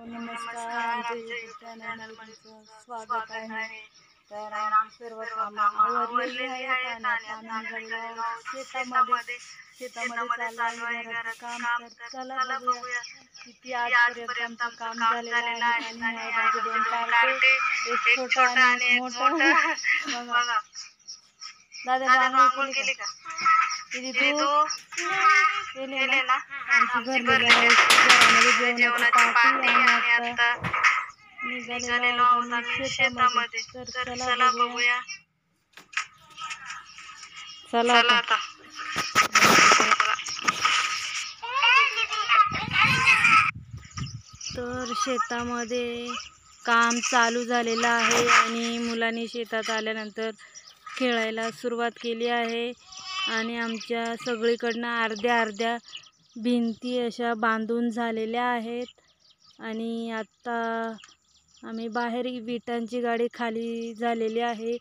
नमस्कार, आमच्या यूट्यूब चॅनलमध्ये तुमचं स्वागत आहे। तर आमची सर्व कामं आवरलेली आहेत आणि आता आम्ही निघालेलो आहोत शेतामध्ये चालू आहे घराचं काम। तर चला बघूया किती आजपर्यंत आमचं काम झालेलं आहे। आणि हे आमचे दोन कारटे, एक छोटा आणि एक मोठा। बघा दादा आंघोळ केली का? दीदी तू केले ना? आमची घरामध्ये जेवणाची पार्टी आणि आता निघालेलो आहोत आम्ही शेतामध्ये। तर चला बघूया। चला आता तर शेतामध्ये काम चालू झालेलं आहे आणि मुलांनी शेतात आल्यानंतर खेळायला सुरुवात केली आहे। आणि आमच्या सगळीकडनं अर्ध्या भिंती अशा बांधून झालेल्या आहेत। आणि आता आम्ही बाहेर विटांची गाडी खाली झालेली आहे,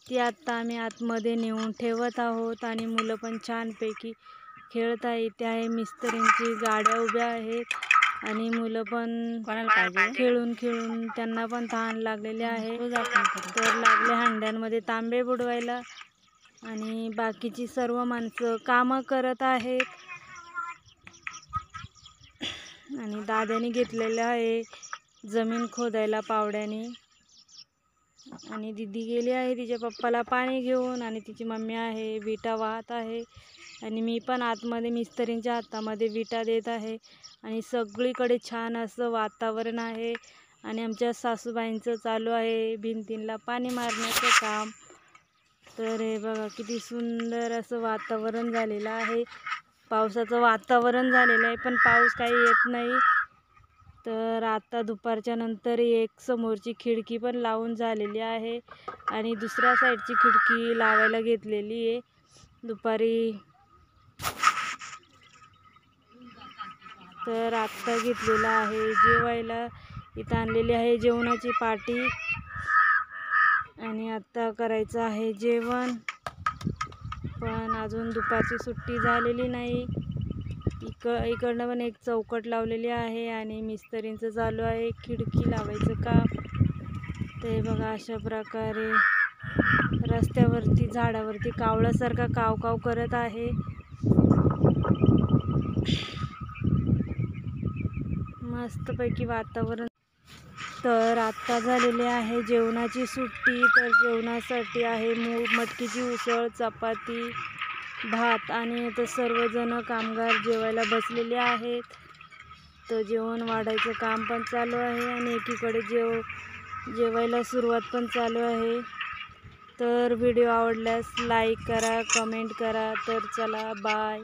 ती आत्ता आम्ही आतमध्ये नेऊन ठेवत आहोत। आणि मुलं पण छानपैकी खेळत आहे। इथे आहे मिस्त्रींची गाड्या उभ्या आहेत आणि मुलं पण खेळून त्यांना पण तहान लागलेले आहे। तर लागले हांड्यांमध्ये तांबे बुडवायला आणि बाकीची सर्व माणसं कामं करत आहेत। आणि दादाने घेतलेलं आहे जमीन खोदायला पावड्याने। आणि दीदी गेली आहे तिच्या पप्पाला पाणी घेऊन आणि तिची मम्मी आहे विटा वाहत आहे। आणि मी पण आतमध्ये मिस्त्रींच्या हातामध्ये विटा देत आहे। आणि सगळीकडे छान असं वातावरण आहे। आणि आमच्या सासूबाईंचं चालू आहे भिंतींना पाणी मारण्याचं काम। तर हे बघा किती सुंदर असं वातावरण झालेलं आहे। पावसाचं वातावरण झालेलं आहे पण पाऊस काही येत नाही। तर आता दुपारच्या नंतर एक समोरची खिडकी पण लावून झालेली आहे आणि दुसऱ्या साईडची खिडकी लावायला घेतलेली आहे दुपारी। तर आत्ता घेतलेलं आहे जेवायला, इथं आणलेली आहे जेवणाची पार्टी आणि आता करायचं आहे जेवण। पण अजून दुपारची सुट्टी झालेली नाही। इकडनं पण एक चौकट लावलेली आहे आणि मिस्त्रींचं चालू आहे खिडकी लावायचं काम। ते बघा अशा प्रकारे रस्त्यावरती झाडावरती कावळ्यासारखा काव करत आहे। मस्तपैकी वातावरण। तर आत्ता झालेली आहे जेवणाची सुट्टी। तर जेवणासाठी आहे मटकीची उसळ, चपाती, भात आणि आता सर्वजण कामगार जेवायला बसलेले आहेत। तर जेवण वाढायचं काम पण चालू आहे आणि एकीकडे जेवायला सुरुवात पण चालू आहे। तर व्हिडिओ आवडल्यास लाईक करा, कमेंट करा। तर चला बाय।